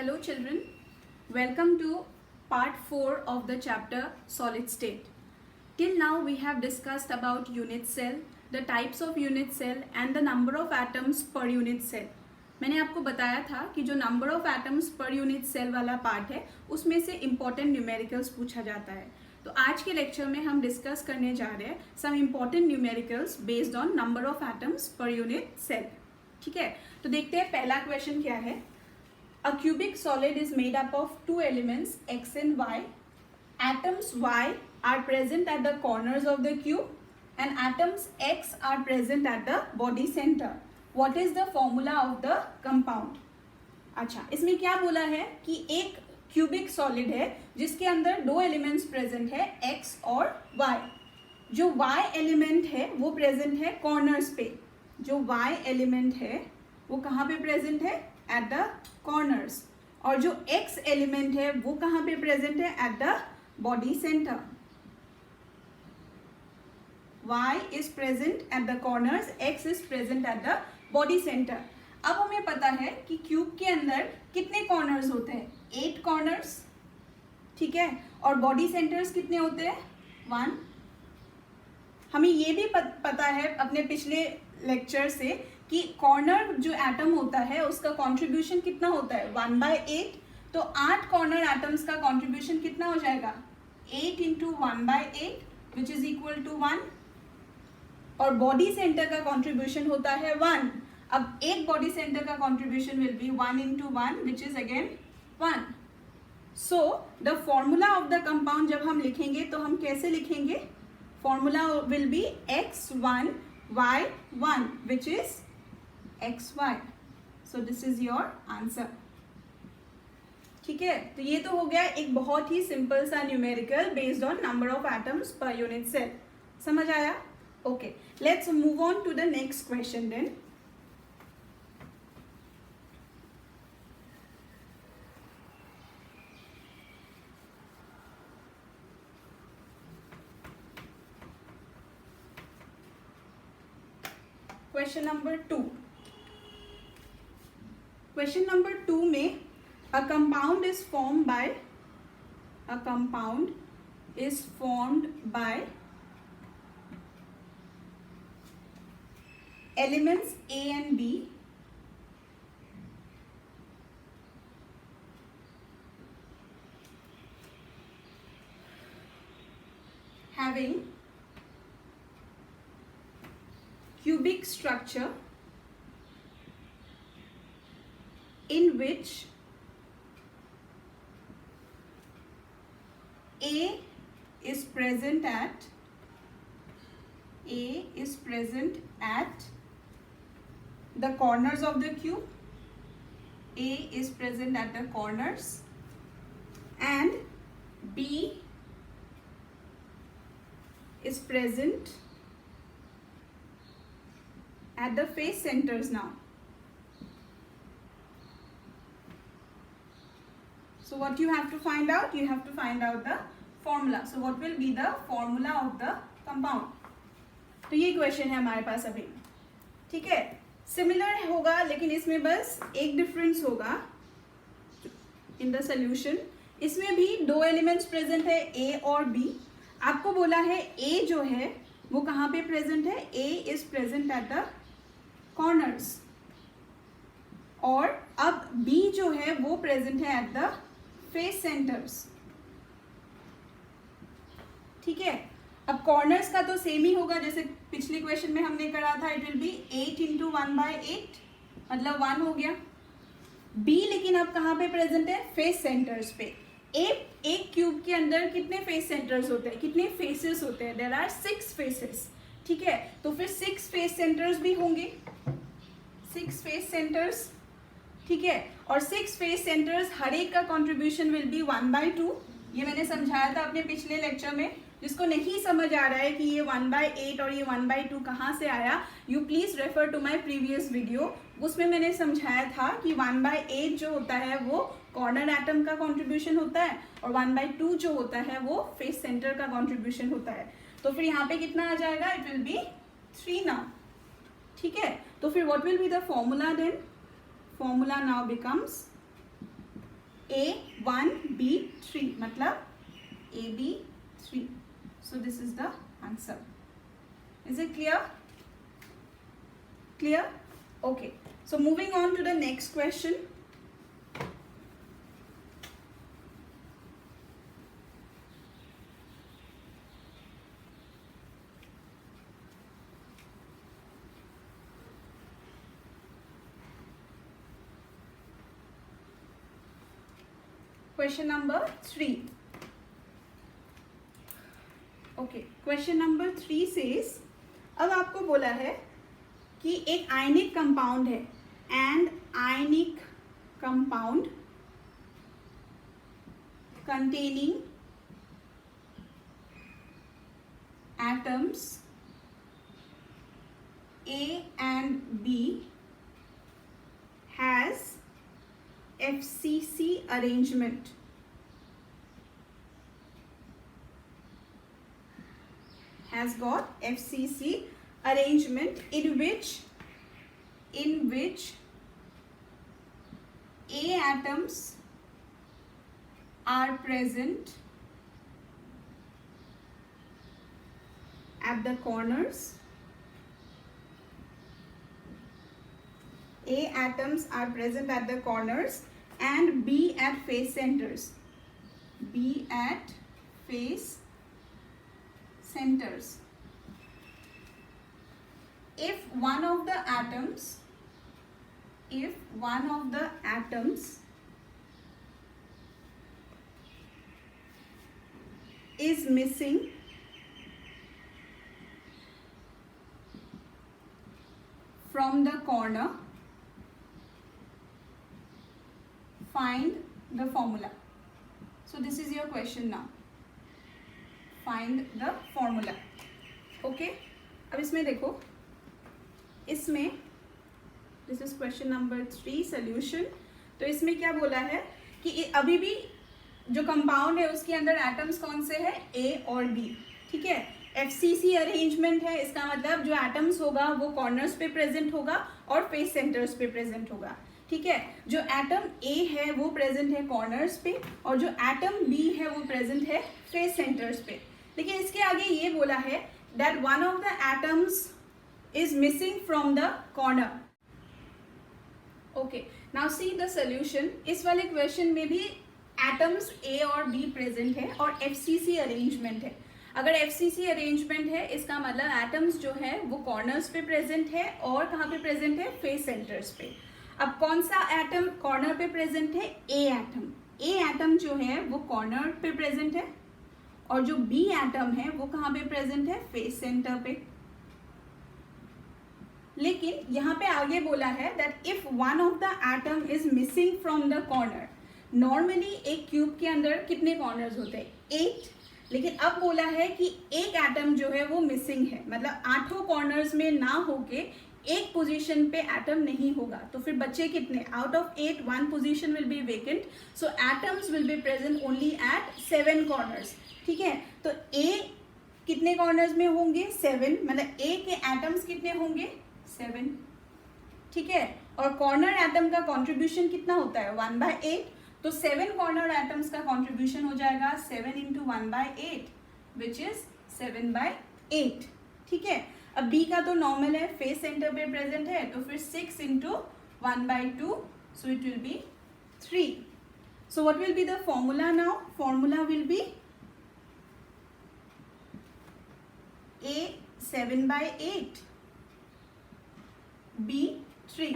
Hello children, welcome to part 4 of the chapter solid state. Till now we have discussed about unit cell, the types of unit cell and the number of atoms per unit cell. मैंने आपको बताया था कि जो number of atoms per unit cell वाला part है उसमें से इम्पॉर्टेंट न्यूमेरिकल्स पूछा जाता है. तो आज के लेक्चर में हम डिस्कस करने जा रहे हैं some important numericals based on number of atoms per unit cell. ठीक है, तो देखते हैं पहला क्वेश्चन क्या है. A cubic solid is made up of two elements x and y. Atoms y are present at the corners of the cube and atoms x are present at the body center. What is the formula of the compound? अच्छा, इसमें क्या बोला है कि एक cubic solid है जिसके अंदर दो एलिमेंट्स प्रेजेंट है x और y. जो y एलिमेंट है वो प्रेजेंट है कॉर्नर्स पे. जो y एलिमेंट है वो कहाँ पे प्रेजेंट है? At the corners. और जो x एलिमेंट है वो कहाँ पे प्रेजेंट है? At the body centre. y is present at the corners, x is present at the body centre. अब हमें पता है कि क्यूब के अंदर कितने कॉर्नर्स होते हैं? 8 कॉर्नर्स. ठीक है, और बॉडी सेंटर्स कितने होते हैं? 1. हमें ये भी पता है अपने पिछले लेक्चर से कि कॉर्नर जो एटम होता है उसका कंट्रीब्यूशन कितना होता है? 1/8. तो 8 कॉर्नर एटम्स का कंट्रीब्यूशन कितना हो जाएगा? 8 into 1/8 which is equal to 1. और बॉडी सेंटर का कंट्रीब्यूशन होता है 1. अब एक बॉडी सेंटर का contribution will be 1 into 1 which is again 1. So the formula of the compound जब हम लिखेंगे तो हम कैसे लिखेंगे? Formula will be x1 y1 which is xy. So this is your answer. ठीक है, तो ये तो हो गया एक बहुत ही सिंपल सा numerical based on number of atoms per unit cell. समझ आया? Okay, let's move on to the next question then. Question number 2. Question number 2 में a compound is formed by elements A and B having cubic structure in which A is present at the corners of the cube. A is present at the corners and B is present at the face centers now. So what you have to find out? You have to find out the formula. So what will be the formula of the compound? तो ये question है हमारे पास अभी. ठीक है, similar होगा लेकिन इसमें बस एक डिफरेंस होगा इन द सोल्यूशन. इसमें भी दो एलिमेंट्स प्रेजेंट है A और B. आपको बोला है A जो है वो कहाँ पे प्रेजेंट है? A is present at the corners. और अब B जो है वो प्रेजेंट है एट द फेस सेंटर्स. ठीक है, अब कॉर्नर्स का तो सेम ही होगा जैसे पिछले क्वेश्चन में हमने करा था. इट विल बी 8 इंटू 1/8 मतलब 1 हो गया. B लेकिन अब कहाँ पे प्रेजेंट है? फेस सेंटर्स पे. एक क्यूब के अंदर कितने फेस सेंटर्स होते हैं? कितने फेसेस होते हैं? There are 6 faces. ठीक है, तो फिर 6 फेस सेंटर्स भी होंगे. 6 फेस सेंटर्स. ठीक है, और 6 फेस सेंटर्स हर एक का कंट्रीब्यूशन विल बी 1/2. ये मैंने समझाया था अपने पिछले लेक्चर में. जिसको नहीं समझ आ रहा है कि ये 1/8 और ये 1/2 कहाँ से आया, you please refer to my previous video. उसमें मैंने समझाया था कि 1/8 जो होता है वो कॉर्नर एटम का कंट्रीब्यूशन होता है और 1/2 जो होता है वो फेस सेंटर का कंट्रीब्यूशन होता है. तो फिर यहाँ पे कितना आ जाएगा? It will be 3 now. ठीक है, तो फिर what will be the formula then? Formula now becomes A1B3 मतलब AB3. So this is the answer. Is it clear? Clear? Okay. So moving on to the next question. Question number 3. Okay. Question number 3 says, अब आपको बोला है कि एक ionic compound है, and ionic compound containing atoms A and B has FCC arrangement. Has got FCC arrangement in which A atoms are present at the corners. A atoms are present at the corners and B at face centers. B at face centers. If one of the atoms is missing from the corner, find the formula. So this is your question now. Find the formula. Okay? अब इसमें देखो, इसमें this is question number 3 solution. तो इसमें क्या बोला है कि अभी भी जो कंपाउंड है उसके अंदर एटम्स कौन से हैं, ए और बी. ठीक है, एफसीसी अरेंजमेंट है. इसका मतलब जो एटम्स होगा वो कॉर्नर्स पे प्रेजेंट होगा और फेस सेंटर्स पे प्रेजेंट होगा. ठीक है, जो एटम ए है वो प्रेजेंट है कॉर्नर्स पे और जो एटम बी है वो प्रेजेंट है फेस सेंटर्स पे. लेकिन इसके आगे ये बोला है that one of the atoms is missing from the corner. Okay, now see the solution. इस वाले क्वेश्चन में भी एटम्स ए और बी प्रेजेंट है और एफसीसी अरेंजमेंट है. अगर एफसीसी अरेंजमेंट है इसका मतलब एटम्स जो है वो कॉर्नर्स पे प्रेजेंट है और कहाँ पे प्रेजेंट है, फेस सेंटर्स पे. अब कौन सा एटम कॉर्नर पे प्रेजेंट है, ए एटम. ए एटम जो है वो कॉर्नर पे प्रेजेंट है और जो बी एटम है वो कहाँ पे प्रेजेंट है, फेस सेंटर पे. लेकिन यहाँ पे आगे बोला है that if one of the atom is missing from the corner. Normally एक क्यूब के अंदर कितने कॉर्नर्स होते हैं, 8. लेकिन अब बोला है कि एक एटम जो है वो मिसिंग है, मतलब 8 कॉर्नर्स में ना होके एक पोजीशन पे एटम नहीं होगा. तो फिर बच्चे कितने, out of 8 1 position will be vacant. So atoms will be present only at 7 corners. ठीक है, तो ए कितने कॉर्नर्स में होंगे, 7. मतलब ए के एटम्स कितने होंगे, 7. ठीक है, और कॉर्नर एटम का कॉन्ट्रीब्यूशन कितना होता है, 1/8. तो 7 कॉर्नर एटम्स का कॉन्ट्रीब्यूशन हो जाएगा 7 into 1/8 विच इज 7/8. ठीक है, अब बी का तो नॉर्मल है, फेस सेंटर पे प्रेजेंट है, तो फिर 6 into 1/2, so it will be 3. So what will be the formula now, formula will be A 7/8 B 3.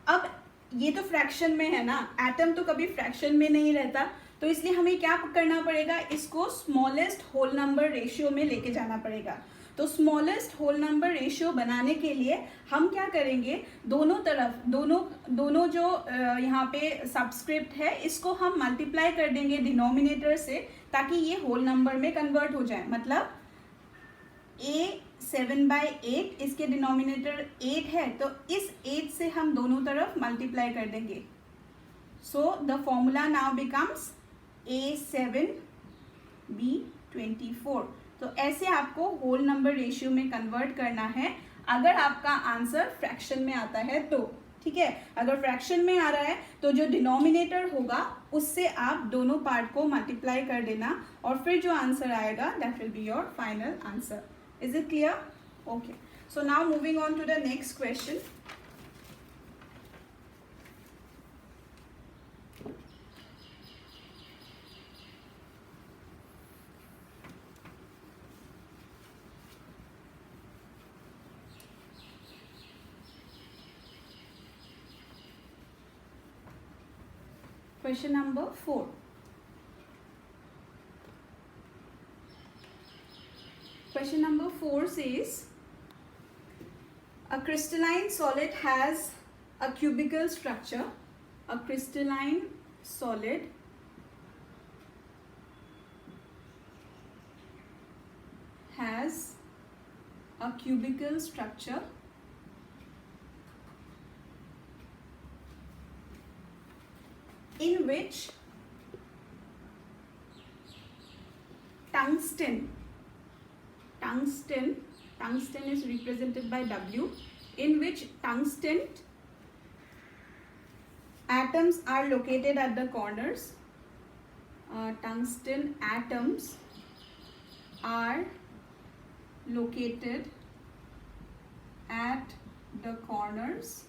अब ये तो फ्रैक्शन में है ना, एटम तो कभी फ्रैक्शन में नहीं रहता, तो इसलिए हमें क्या करना पड़ेगा, इसको स्मॉलेस्ट होल नंबर रेशियो में लेके जाना पड़ेगा. तो स्मॉलेस्ट होल नंबर रेशियो बनाने के लिए हम क्या करेंगे, दोनों तरफ दोनों जो यहाँ पे सबस्क्रिप्ट है इसको हम मल्टीप्लाई कर देंगे डिनोमिनेटर से, ताकि ये होल नंबर में कन्वर्ट हो जाए. मतलब A 7/8 इसके डिनोमिनेटर 8 है, तो इस 8 से हम दोनों तरफ मल्टीप्लाई कर देंगे. So the formula now becomes A7 B 24. तो ऐसे आपको होल नंबर रेशियो में कन्वर्ट करना है अगर आपका आंसर फ्रैक्शन में आता है तो. ठीक है, अगर फ्रैक्शन में आ रहा है तो जो डिनोमिनेटर होगा उससे आप दोनों पार्ट को मल्टीप्लाई कर देना और फिर जो आंसर आएगा that will be your final answer. Is it clear? Okay, so now moving on to the next question. Question number 4. Question number 4 says a crystalline solid has a cubical structure. A crystalline solid has a cubical structure in which tungsten is represented by W, in which tungsten atoms are located at the corners. Tungsten atoms are located at the corners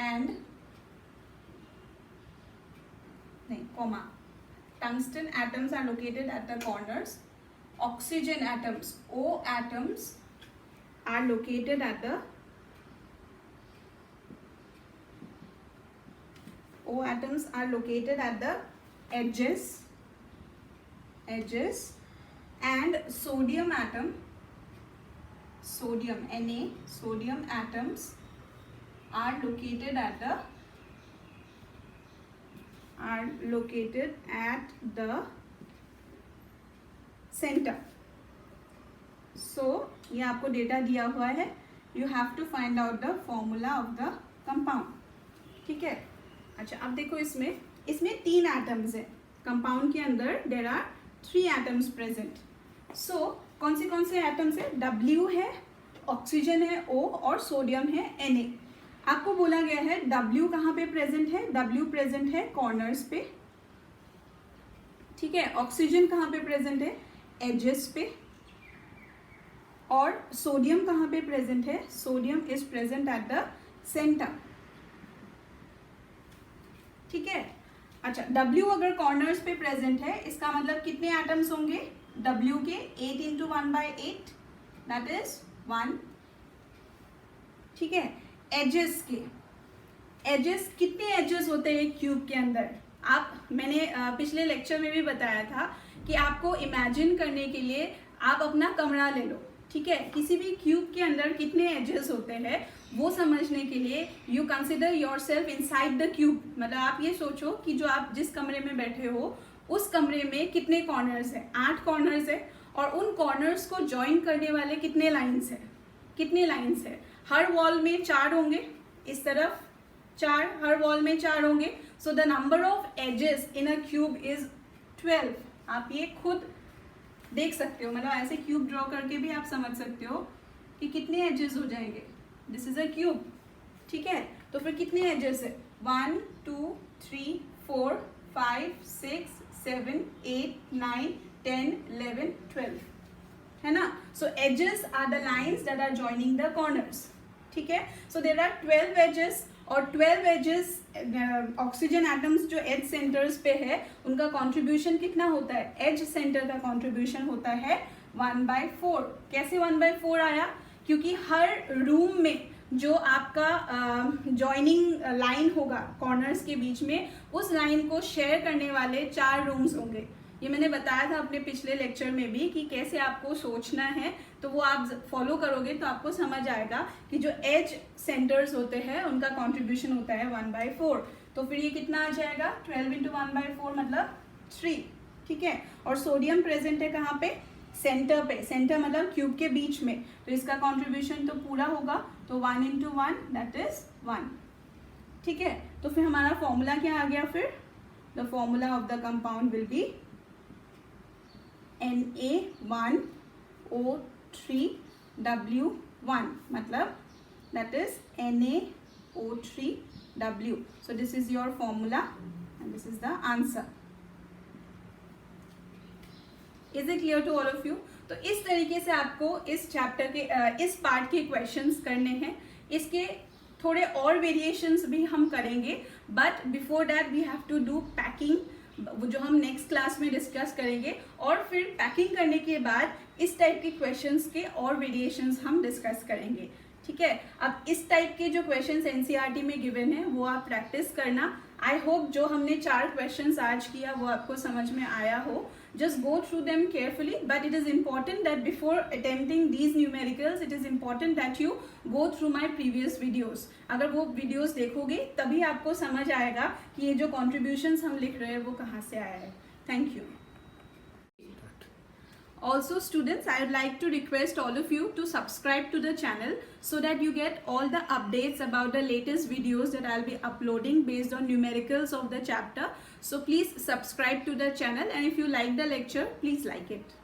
and tungsten atoms are located at the corners. Oxygen atoms, O atoms, are located at the edges, and sodium atom, Na, sodium atoms are located at the center. So ये आपको data दिया हुआ है, you have to find out the formula of the compound. ठीक है, अच्छा अब देखो इसमें 3 एटम्स है. कंपाउंड के अंदर देयर आर 3 एटम्स प्रेजेंट. सो कौन से एटम्स है? W है, ऑक्सीजन है O, और सोडियम है Na. आपको बोला गया है W कहाँ पे प्रेजेंट है? W प्रेजेंट है कॉर्नर्स पे. ठीक है, ऑक्सीजन कहाँ पे प्रेजेंट है? एजेस पे. और सोडियम कहाँ पे प्रेजेंट है? Sodium is present at the centre. ठीक है, अच्छा W अगर कॉर्नर्स पे प्रेजेंट है इसका मतलब कितने एटम्स होंगे? W के 8 इंटू 1/8 दैट इज 1. ठीक है, एजेस कितने एजेस होते हैं क्यूब के अंदर? मैंने पिछले लेक्चर में भी बताया था कि आपको इमेजिन करने के लिए आप अपना कमरा ले लो. ठीक है, किसी भी क्यूब के अंदर कितने एजेस होते हैं वो समझने के लिए you consider your self inside the cube. मतलब आप ये सोचो कि जो आप जिस कमरे में बैठे हो उस कमरे में कितने कॉर्नर्स है? 8 कॉर्नर्स है. और उन कॉर्नर्स को ज्वाइन करने वाले कितने लाइंस है? हर वॉल में 4 होंगे, इस तरफ 4, हर वॉल में 4 होंगे. So the number of edges in a cube is 12. आप ये खुद देख सकते हो, मतलब ऐसे क्यूब ड्रॉ करके भी आप समझ सकते हो कि कितने एजेस हो जाएंगे. This is a cube. ठीक है, तो फिर कितने एजेस है? 1 2 3 4 5 6 7 8 9 10 11 12 है ना. So edges are the lines that are joining the corners. ठीक है, सो देयर आर 12 एजेस. और 12 एजेस ऑक्सीजन एटम्स जो एज सेंटर्स पे है उनका कंट्रीब्यूशन कितना होता है? एज सेंटर का कंट्रीब्यूशन होता है 1/4. कैसे 1/4 आया? क्योंकि हर रूम में जो आपका जॉइनिंग लाइन होगा कॉर्नर्स के बीच में, उस लाइन को शेयर करने वाले 4 रूम्स होंगे. ये मैंने बताया था अपने पिछले लेक्चर में भी कि कैसे आपको सोचना है, तो वो आप फॉलो करोगे तो आपको समझ आएगा कि जो एज सेंटर्स होते हैं उनका कंट्रीब्यूशन होता है 1/4. तो फिर ये कितना आ जाएगा? 12 इंटू 1/4 मतलब 3. ठीक है, और सोडियम प्रेजेंट है कहाँ पे? सेंटर पे. सेंटर मतलब क्यूब के बीच में, तो इसका कंट्रीब्यूशन तो पूरा होगा, तो 1 इंटू 1 दैट इज 1. ठीक है, तो फिर हमारा फॉर्मूला क्या आ गया? फिर the formula of the compound will be Na1O3 NaO3W1 मतलब that is NaO3W. So this is your formula and this is the answer. Is it clear to all of you? तो इस तरीके से आपको इस चैप्टर के इस पार्ट के क्वेश्चंस करने हैं. इसके थोड़े और वेरिएशंस भी हम करेंगे, but before that we have to do packing, जो हम नेक्स्ट क्लास में डिस्कस करेंगे. और फिर पैकिंग करने के बाद इस टाइप के क्वेश्चंस के और वेरिएशंस हम डिस्कस करेंगे. ठीक है, अब इस टाइप के जो क्वेश्चंस एनसीईआरटी में गिवन है वो आप प्रैक्टिस करना. आई होप जो हमने 4 क्वेश्चंस आज किया वो आपको समझ में आया हो. Just go through them carefully, but it is important that before attempting these numericals, it is important that you go through my previous videos. अगर वो videos देखोगे तभी आपको समझ आएगा कि ये जो contributions हम लिख रहे हैं वो कहाँ से आया है. Thank you. Also students, I would like to request all of you to subscribe to the channel so that you get all the updates about the latest videos that I'll be uploading based on numericals of the chapter. So please subscribe to the channel, and if you like the lecture, please like it.